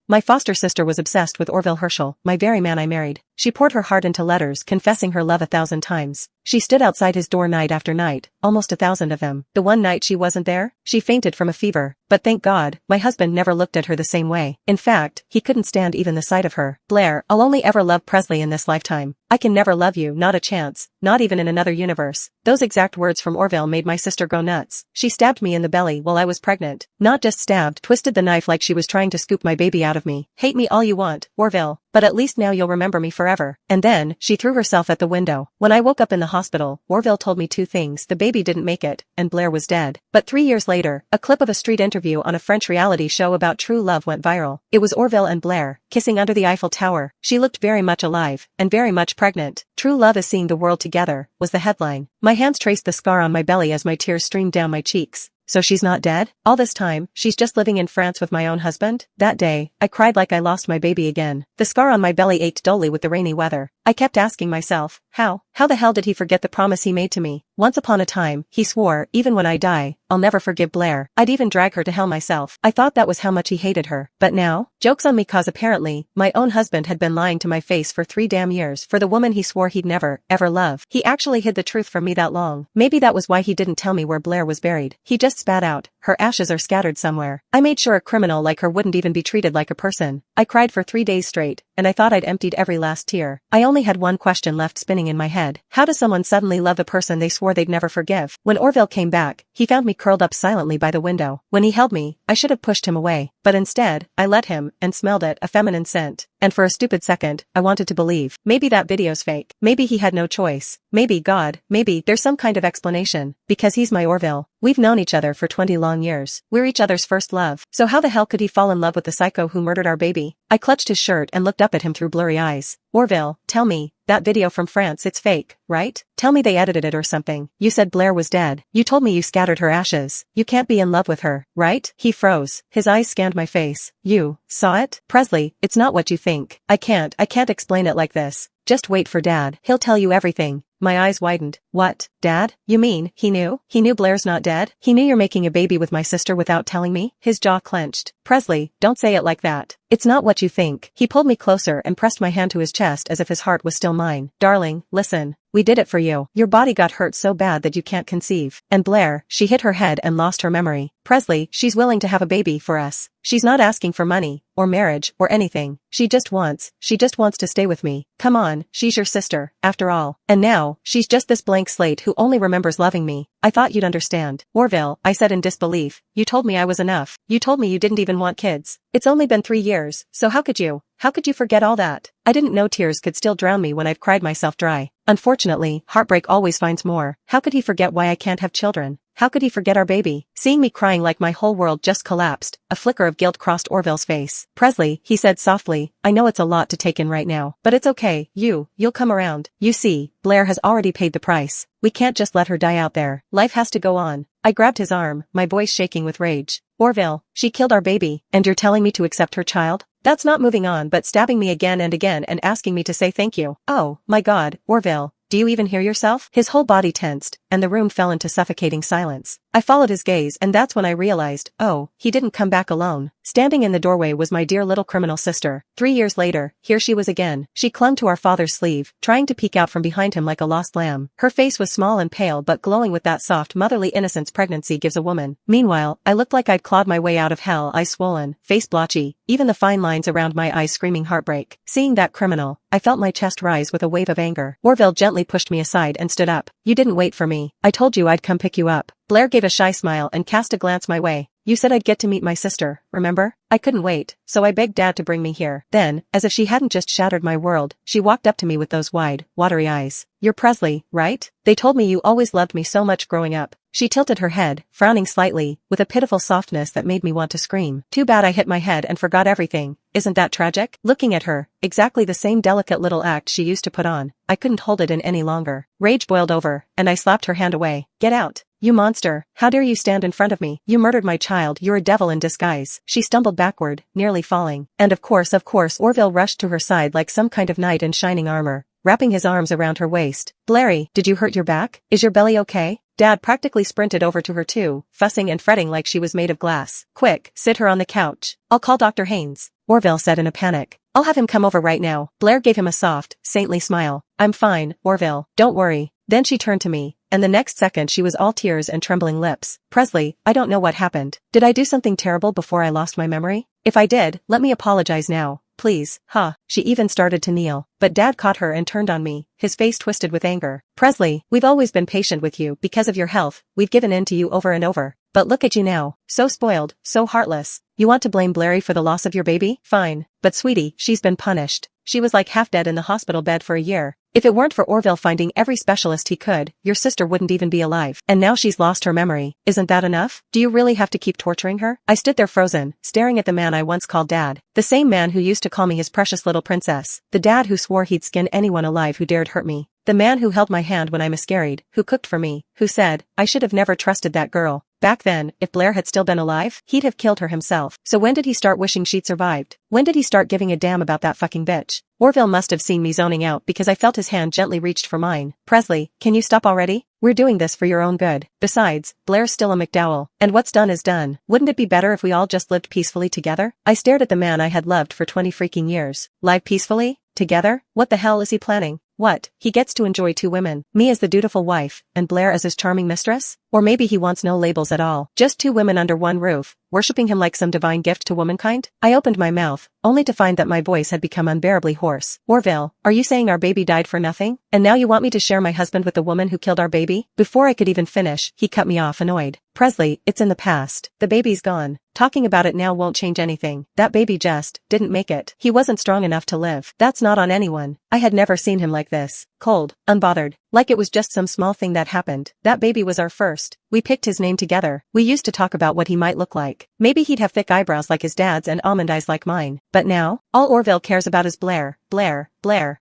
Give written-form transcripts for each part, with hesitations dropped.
My foster sister was obsessed with Orville Herschel, my very man I married. She poured her heart into letters confessing her love 1,000 times. She stood outside his door night after night, almost 1,000 of them. The one night she wasn't there, she fainted from a fever. But thank God, my husband never looked at her the same way. In fact, he couldn't stand even the sight of her. Blair, I'll only ever love Presley in this lifetime. I can never love you, not a chance, not even in another universe. Those exact words from Orville made my sister go nuts. She stabbed me in the belly while I was pregnant. Not just stabbed, twisted the knife like she was trying to scoop my baby out of me. Hate me all you want, Orville, but at least now you'll remember me forever. And then, she threw herself at the window. When I woke up in the hospital, Orville told me 2 things: the baby didn't make it, and Blair was dead. But 3 years later, a clip of a street interview on a French reality show about true love went viral. It was Orville and Blair, kissing under the Eiffel Tower. She looked very much alive, and very much pregnant. True love is seeing the world together, was the headline. My hands traced the scar on my belly as my tears streamed down my cheeks. So she's not dead? All this time, she's just living in France with my own husband? That day, I cried like I lost my baby again. The scar on my belly ached dully with the rainy weather. I kept asking myself, how the hell did he forget the promise he made to me? Once upon a time, he swore, even when I die, I'll never forgive Blair. I'd even drag her to hell myself. I thought that was how much he hated her. But now? Joke's on me, cause apparently, my own husband had been lying to my face for 3 damn years for the woman he swore he'd never, ever love. He actually hid the truth from me that long. Maybe that was why he didn't tell me where Blair was buried. He just spat out, her ashes are scattered somewhere. I made sure a criminal like her wouldn't even be treated like a person. I cried for 3 days straight, and I thought I'd emptied every last tear. I only had one question left spinning in my head. How does someone suddenly love the person they swore they'd never forgive? When Orville came back, he found me curled up silently by the window. When he held me, I should have pushed him away. But instead, I let him, and smelled it, a feminine scent. And for a stupid second, I wanted to believe. Maybe that video's fake. Maybe he had no choice. Maybe God, maybe there's some kind of explanation. Because he's my Orville. We've known each other for 20 long years. We're each other's first love. So how the hell could he fall in love with the psycho who murdered our baby? I clutched his shirt and looked up at him through blurry eyes. Orville, tell me, that video from France, it's fake, right? Tell me they edited it or something. You said Blair was dead. You told me you scattered her ashes. You can't be in love with her, right? He froze. His eyes scanned my face. You saw it? Presley, it's not what you think. I can't explain it like this. Just wait for Dad. He'll tell you everything. My eyes widened. What, Dad? You mean, he knew? He knew Blair's not dead? He knew you're making a baby with my sister without telling me? His jaw clenched. Presley, don't say it like that. It's not what you think. He pulled me closer and pressed my hand to his chest as if his heart was still mine. Darling, listen. We did it for you. Your body got hurt so bad that you can't conceive. And Blair, she hit her head and lost her memory. Presley, she's willing to have a baby for us. She's not asking for money, or marriage, or anything. She just wants to stay with me. Come on, she's your sister, after all. And now, she's just this blank slate who only remembers loving me. I thought you'd understand. Orville, I said in disbelief. You told me I was enough. You told me you didn't even want kids. It's only been 3 years, so how could you forget all that? I didn't know tears could still drown me when I've cried myself dry. Unfortunately, heartbreak always finds more. How could he forget why I can't have children? How could he forget our baby? Seeing me crying like my whole world just collapsed, a flicker of guilt crossed Orville's face. Presley, he said softly, I know it's a lot to take in right now, but it's okay, you'll come around. You see, Blair has already paid the price. We can't just let her die out there. Life has to go on. I grabbed his arm, my voice shaking with rage. Orville, she killed our baby, and you're telling me to accept her child? That's not moving on but stabbing me again and asking me to say thank you. Oh, my God, Orville. Do you even hear yourself? His whole body tensed, and the room fell into suffocating silence. I followed his gaze and that's when I realized, oh, he didn't come back alone. Standing in the doorway was my dear little criminal sister. 3 years later, here she was again. She clung to our father's sleeve, trying to peek out from behind him like a lost lamb. Her face was small and pale but glowing with that soft motherly innocence pregnancy gives a woman. Meanwhile, I looked like I'd clawed my way out of hell, eyes swollen, face blotchy, even the fine lines around my eyes screaming heartbreak. Seeing that criminal, I felt my chest rise with a wave of anger. Orville gently pushed me aside and stood up. You didn't wait for me. I told you I'd come pick you up. Blair gave a shy smile and cast a glance my way. You said I'd get to meet my sister, remember? I couldn't wait, so I begged Dad to bring me here. Then, as if she hadn't just shattered my world, she walked up to me with those wide, watery eyes. You're Presley, right? They told me you always loved me so much growing up. She tilted her head, frowning slightly, with a pitiful softness that made me want to scream. Too bad I hit my head and forgot everything. Isn't that tragic? Looking at her, exactly the same delicate little act she used to put on, I couldn't hold it in any longer. Rage boiled over, and I slapped her hand away. Get out. You monster, how dare you stand in front of me? You murdered my child, you're a devil in disguise. She stumbled backward, nearly falling. And of course, Orville rushed to her side like some kind of knight in shining armor, wrapping his arms around her waist. Blairy, did you hurt your back? Is your belly okay? Dad practically sprinted over to her too, fussing and fretting like she was made of glass. Quick, sit her on the couch. I'll call Dr. Haynes. Orville said in a panic. I'll have him come over right now. Blair gave him a soft, saintly smile. I'm fine, Orville, don't worry. Then she turned to me, and the next second she was all tears and trembling lips. Presley, I don't know what happened. Did I do something terrible before I lost my memory? If I did, let me apologize now. Please, She even started to kneel, but Dad caught her and turned on me, his face twisted with anger. Presley, we've always been patient with you because of your health, we've given in to you over and over. But look at you now, so spoiled, so heartless. You want to blame Blairy for the loss of your baby? Fine. But sweetie, she's been punished. She was like half dead in the hospital bed for a year. If it weren't for Orville finding every specialist he could, your sister wouldn't even be alive. And now she's lost her memory. Isn't that enough? Do you really have to keep torturing her? I stood there frozen, staring at the man I once called Dad. The same man who used to call me his precious little princess. The dad who swore he'd skin anyone alive who dared hurt me. The man who held my hand when I miscarried, who cooked for me, who said, I should have never trusted that girl. Back then, if Blair had still been alive, he'd have killed her himself. So when did he start wishing she'd survived? When did he start giving a damn about that fucking bitch? Orville must have seen me zoning out because I felt his hand gently reached for mine. Presley, can you stop already? We're doing this for your own good. Besides, Blair's still a McDowell, and what's done is done. Wouldn't it be better if we all just lived peacefully together? I stared at the man I had loved for 20 freaking years. Live peacefully? Together? What the hell is he planning? What? He gets to enjoy two women, me as the dutiful wife, and Blair as his charming mistress? Or maybe he wants no labels at all. Just two women under one roof, worshipping him like some divine gift to womankind? I opened my mouth, only to find that my voice had become unbearably hoarse. Orville, are you saying our baby died for nothing? And now you want me to share my husband with the woman who killed our baby? Before I could even finish, he cut me off annoyed. Presley, it's in the past. The baby's gone. Talking about it now won't change anything. That baby just didn't make it. He wasn't strong enough to live. That's not on anyone. I had never seen him like this. Cold, unbothered, like it was just some small thing that happened. That baby was our first. We picked his name together. We used to talk about what he might look like. Maybe he'd have thick eyebrows like his dad's and almond eyes like mine. But now, all Orville cares about is Blair. Blair.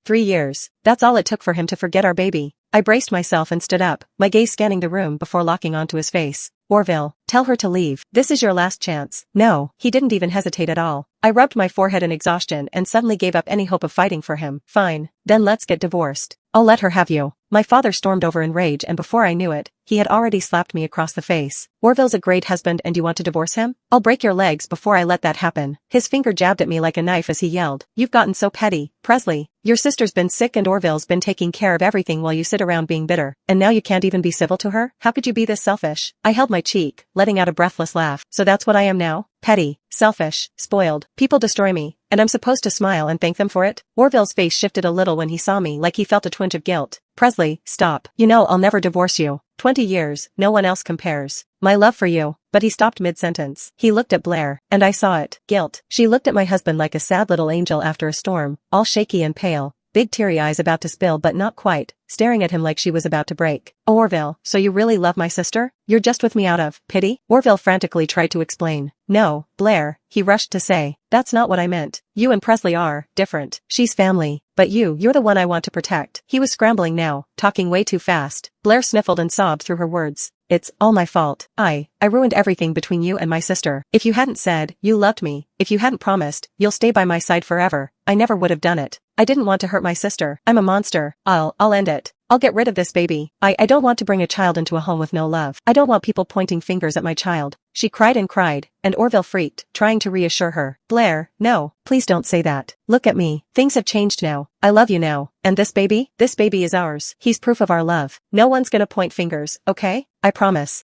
3 years. That's all it took for him to forget our baby. I braced myself and stood up, my gaze scanning the room before locking onto his face. Orville, tell her to leave. This is your last chance. No, he didn't even hesitate at all. I rubbed my forehead in exhaustion and suddenly gave up any hope of fighting for him. Fine, then let's get divorced. I'll let her have you. My father stormed over in rage, and before I knew it, he had already slapped me across the face. Orville's a great husband and you want to divorce him? I'll break your legs before I let that happen. His finger jabbed at me like a knife as he yelled. You've gotten so petty, Presley. Your sister's been sick and Orville's been taking care of everything while you sit around being bitter. And now you can't even be civil to her? How could you be this selfish? I held my cheek, letting out a breathless laugh. So that's what I am now? Petty, selfish, spoiled. People destroy me, and I'm supposed to smile and thank them for it? Orville's face shifted a little when he saw me, like he felt a twinge of guilt. Presley, stop. You know I'll never divorce you. 20 years, no one else compares. My love for you. But he stopped mid-sentence. He looked at Blair, and I saw it. Guilt. She looked at my husband like a sad little angel after a storm, all shaky and pale. Big teary eyes about to spill but not quite, staring at him like she was about to break. Oh, Orville, so you really love my sister? You're just with me out of pity? Orville frantically tried to explain. No, Blair, he rushed to say. That's not what I meant. You and Presley are different. She's family. But you're the one I want to protect. He was scrambling now, talking way too fast. Blair sniffled and sobbed through her words. It's all my fault. I ruined everything between you and my sister. If you hadn't said you loved me, if you hadn't promised you'll stay by my side forever, I never would have done it. I didn't want to hurt my sister. I'm a monster. I'll end it. I'll get rid of this baby. I don't want to bring a child into a home with no love. I don't want people pointing fingers at my child. She cried, and Orville freaked, trying to reassure her. Blair, no, please don't say that. Look at me. Things have changed now. I love you now. And this baby is ours. He's proof of our love. No one's gonna point fingers, okay? I promise.